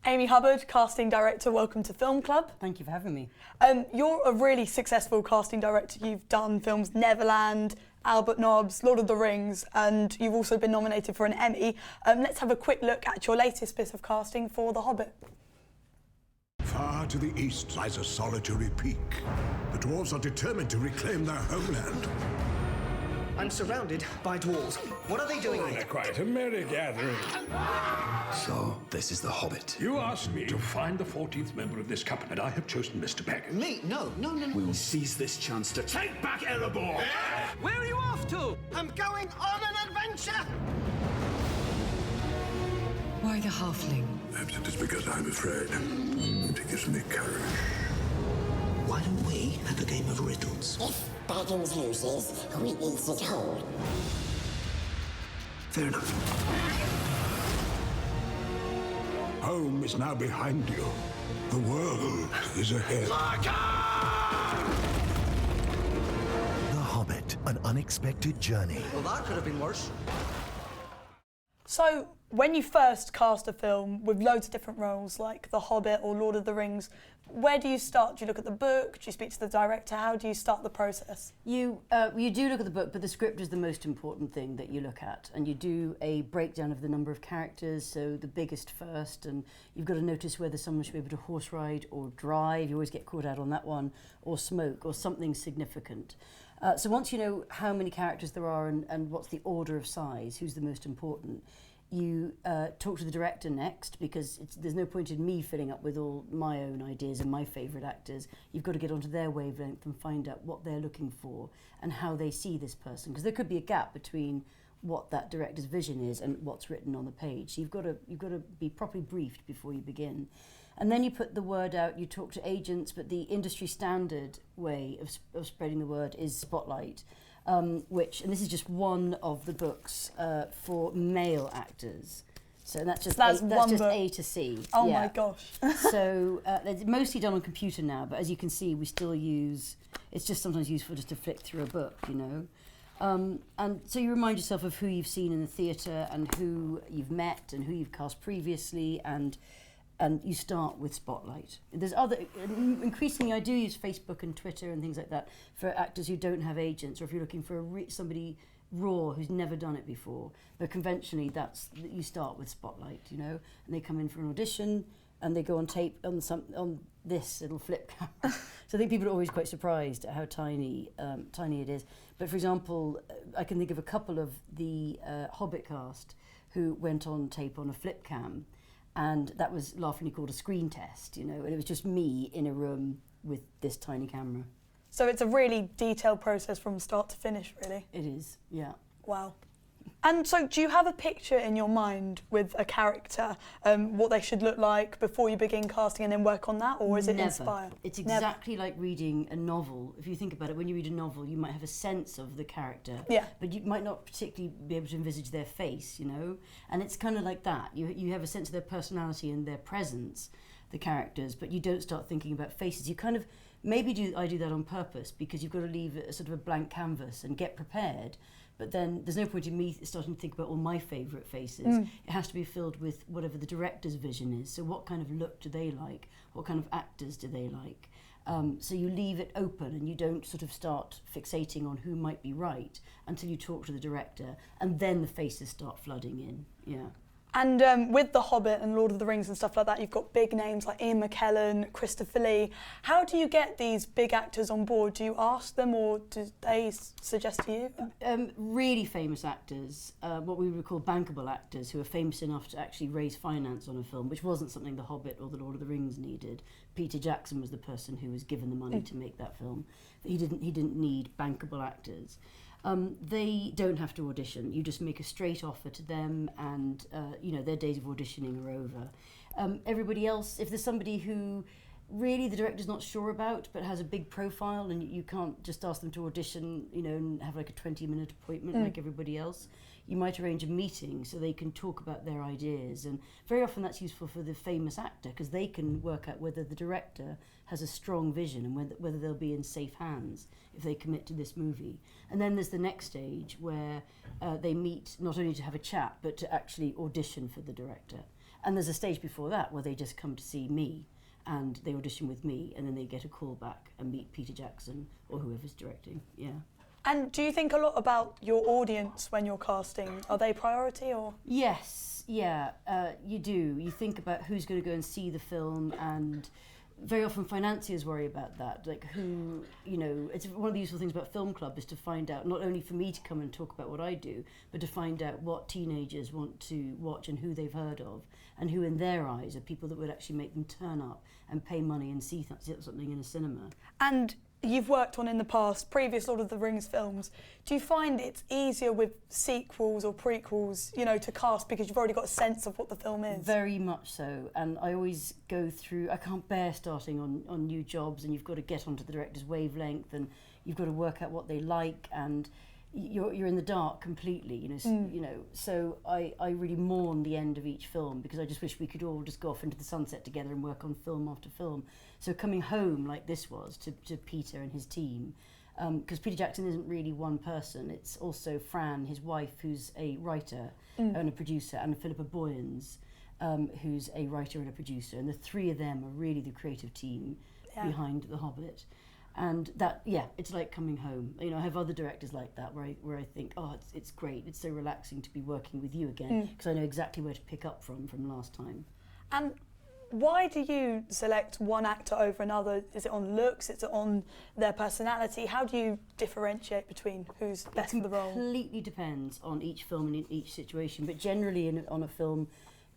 Amy Hubbard, casting director, welcome to Film Club. Thank you for having me. You're a really successful casting director. You've done films Neverland, Albert Nobbs, Lord of the Rings, and you've also been nominated for an Emmy. Let's have a quick look at your latest bit of casting for The Hobbit. Far to the east lies a solitary peak. The dwarves are determined to reclaim their homeland. I'm surrounded by dwarves. What are they doing here? Quite a merry gathering. So, this is the Hobbit. You asked me to find the 14th member of this couple, and I have chosen Mr. Peck. Me? No. We will seize this chance to take back Erebor! Where are you off to? I'm going on an adventure! Why the halfling? Perhaps it is because I'm afraid. It gives me courage. Why don't we have a game of riddles? If Baggins loses, we eats it whole. Fair enough. Home is now behind you. The world is ahead. The Hobbit, an unexpected journey. Well, that could have been worse. So, when you first cast a film with loads of different roles, like The Hobbit or Lord of the Rings, where do you start? Do you look at the book? Do you speak to the director? How do you start the process? You do look at the book, but the script is the most important thing that you look at. And you do a breakdown of the number of characters, so the biggest first, and you've got to notice whether someone should be able to horse ride or drive. You always get caught out on that one, or smoke, or something significant. So once you know how many characters there are and what's the order of size, who's the most important, you talk to the director next, because there's no point in me filling up with all my own ideas and my favourite actors. You've got to get onto their wavelength and find out what they're looking for and how they see this person, because there could be a gap between what that director's vision is and what's written on the page. So you've got to be properly briefed before you begin. And then you put the word out, you talk to agents, but the industry standard way of spreading the word is Spotlight. And this is just one of the books for male actors. So that's just A to C. Oh my gosh. So it's mostly done on computer now, but as you can see, we still use, it's just sometimes useful just to flick through a book, you know. And so you remind yourself of who you've seen in the theatre and who you've met and who you've cast previously, and you start with Spotlight. There's increasingly I do use Facebook and Twitter and things like that for actors who don't have agents, or if you're looking for somebody raw who's never done it before. But conventionally, you start with Spotlight, you know, and they come in for an audition and they go on tape on this little flip camera. So I think people are always quite surprised at how tiny it is. But for example, I can think of a couple of the Hobbit cast who went on tape on a flip cam. And that was laughingly called a screen test, you know, and it was just me in a room with this tiny camera. So it's a really detailed process from start to finish, really? It is, yeah. Wow. And so do you have a picture in your mind with a character, what they should look like before you begin casting and then work on that, or is it inspired? It's exactly like reading a novel. If you think about it, when you read a novel, you might have a sense of the character, but you might not particularly be able to envisage their face, you know? And it's kind of like that. You have a sense of their personality and their presence, the characters, but you don't start thinking about faces. You kind of, I do that on purpose, because you've got to leave a sort of a blank canvas and get prepared. But then there's no point in me starting to think about all my favourite faces. It has to be filled with whatever the director's vision is. So what kind of look do they like? What kind of actors do they like? So you leave it open and you don't sort of start fixating on who might be right until you talk to the director, and then the faces start flooding in, yeah. And with The Hobbit and Lord of the Rings and stuff like that, you've got big names like Ian McKellen, Christopher Lee. How do you get these big actors on board? Do you ask them, or do they suggest to you? Really famous actors, what we would call bankable actors, who are famous enough to actually raise finance on a film, which wasn't something The Hobbit or The Lord of the Rings needed. Peter Jackson was the person who was given the money to make that film. He didn't need bankable actors. They don't have to audition. You just make a straight offer to them, and you know, their days of auditioning are over. Everybody else, if there's somebody who really the director's not sure about but has a big profile, and you can't just ask them to audition, you know, and have like a 20-minute appointment like everybody else, you might arrange a meeting so they can talk about their ideas. And very often that's useful for the famous actor, because they can work out whether the director has a strong vision and whether they'll be in safe hands if they commit to this movie. And then there's the next stage where they meet not only to have a chat but to actually audition for the director. And there's a stage before that where they just come to see me and they audition with me and then they get a call back and meet Peter Jackson or whoever's directing, yeah. And do you think a lot about your audience when you're casting? Are they priority or? Yes, yeah, you do. You think about who's going to go and see the film, and very often financiers worry about that. Like who, you know, it's one of the useful things about FILMCLUB is to find out, not only for me to come and talk about what I do, but to find out what teenagers want to watch and who they've heard of, and who in their eyes are people that would actually make them turn up and pay money and see something in a cinema. And you've worked on in the past, previous Lord of the Rings films. Do you find it's easier with sequels or prequels, you know, to cast because you've already got a sense of what the film is? Very much so, and I always go through, I can't bear starting on new jobs, and you've got to get onto the director's wavelength, and you've got to work out what they like, and you're in the dark completely, you know. You know, so I really mourn the end of each film because I just wish we could all just go off into the sunset together and work on film after film. So coming home like this was to Peter and his team, because Peter Jackson isn't really one person. It's also Fran, his wife, who's a writer and a producer, and Philippa Boyens, who's a writer and a producer, and the three of them are really the creative team behind The Hobbit. And that, yeah, it's like coming home. You know, I have other directors like that where I think, oh, it's great. It's so relaxing to be working with you again because I know exactly where to pick up from last time. And why do you select one actor over another? Is it on looks? Is it on their personality? How do you differentiate between who's best for the role? It completely depends on each film and in each situation. But generally on a film,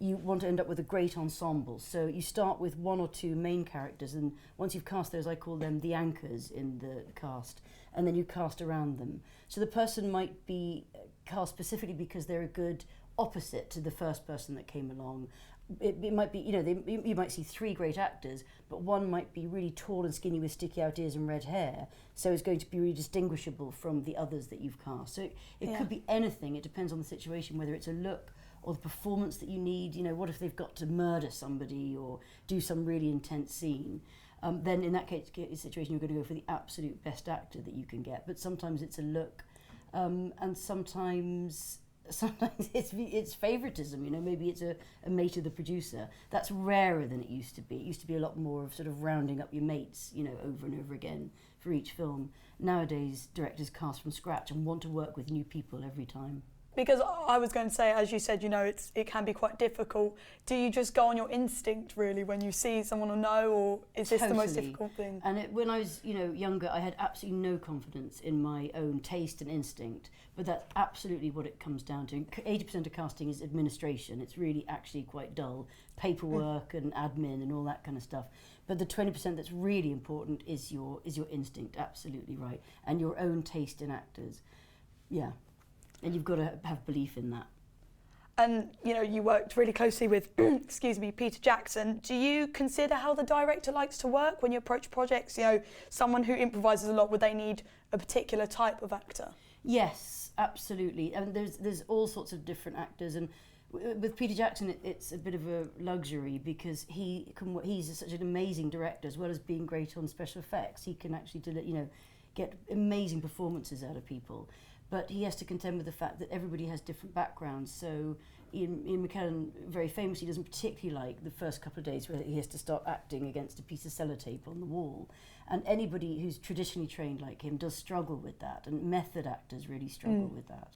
you want to end up with a great ensemble. So you start with one or two main characters, and once you've cast those, I call them the anchors in the cast, and then you cast around them. So the person might be cast specifically because they're a good opposite to the first person that came along. It might be, you know, you might see three great actors, but one might be really tall and skinny with sticky out ears and red hair, so it's going to be really distinguishable from the others that you've cast. So it could be anything. It depends on the situation, whether it's a look or the performance that you need. You know, what if they've got to murder somebody or do some really intense scene? Then in that situation, you're going to go for the absolute best actor that you can get. But sometimes it's a look, and sometimes it's favoritism. You know, maybe it's a mate of the producer. That's rarer than it used to be. It used to be a lot more of sort of rounding up your mates, you know, over and over again for each film. Nowadays, directors cast from scratch and want to work with new people every time. Because I was going to say, as you said, you know, it can be quite difficult. Do you just go on your instinct, really, when you see someone or know, or is this the most difficult thing? And when I was, you know, younger, I had absolutely no confidence in my own taste and instinct, but that's absolutely what it comes down to. 80% of casting is administration. It's really actually quite dull. Paperwork and admin and all that kind of stuff. But the 20% that's really important is your instinct, absolutely right, and your own taste in actors. Yeah. And you've got to have belief in that. And, you know, you worked really closely with, excuse me, Peter Jackson. Do you consider how the director likes to work when you approach projects? You know, someone who improvises a lot, would they need a particular type of actor? Yes, absolutely. And there's all sorts of different actors. And with Peter Jackson, it's a bit of a luxury because he's such an amazing director, as well as being great on special effects. He can actually, you know, get amazing performances out of people. But he has to contend with the fact that everybody has different backgrounds. So Ian McKellen very famously doesn't particularly like the first couple of days where he has to start acting against a piece of sellotape on the wall. And anybody who's traditionally trained like him does struggle with that, and method actors really struggle with that.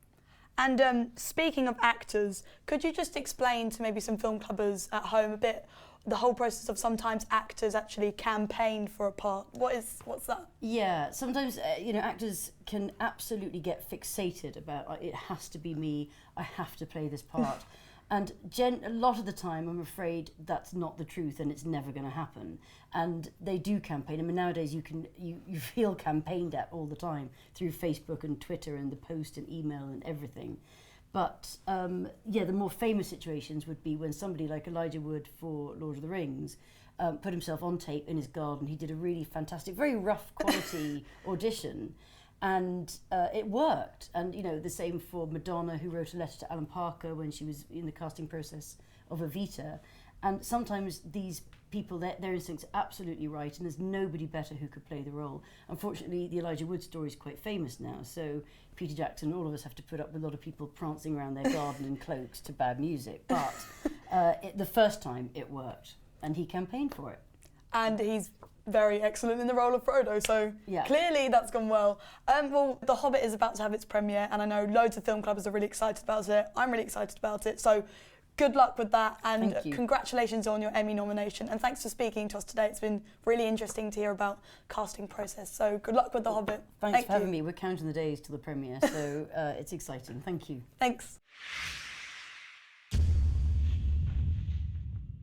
And speaking of actors, could you just explain to maybe some film clubbers at home a bit the whole process of sometimes actors actually campaign for a part? What's that? Yeah, sometimes you know, actors can absolutely get fixated about it has to be me, I have to play this part. And a lot of the time, I'm afraid that's not the truth, and it's never going to happen. And they do campaign. I mean, nowadays you feel campaigned at all the time through Facebook and Twitter and the post and email and everything. But yeah, the more famous situations would be when somebody like Elijah Wood for Lord of the Rings put himself on tape in his garden. He did a really fantastic, very rough quality audition, and it worked. And you know, the same for Madonna, who wrote a letter to Alan Parker when she was in the casting process of Evita. And sometimes these people, their instincts are absolutely right, and there's nobody better who could play the role. Unfortunately, the Elijah Wood story is quite famous now, so Peter Jackson and all of us have to put up with a lot of people prancing around their garden in cloaks to bad music. But The first time it worked, and he campaigned for it. And he's very excellent in the role of Frodo, so clearly that's gone well. Well, The Hobbit is about to have its premiere, and I know loads of film clubbers are really excited about it. I'm really excited about it, so good luck with that, and congratulations on your Emmy nomination, and thanks for speaking to us today. It's been really interesting to hear about casting process, so good luck with The Hobbit. Thanks for having me. We're counting the days till the premiere, so it's exciting. Thank you. Thanks.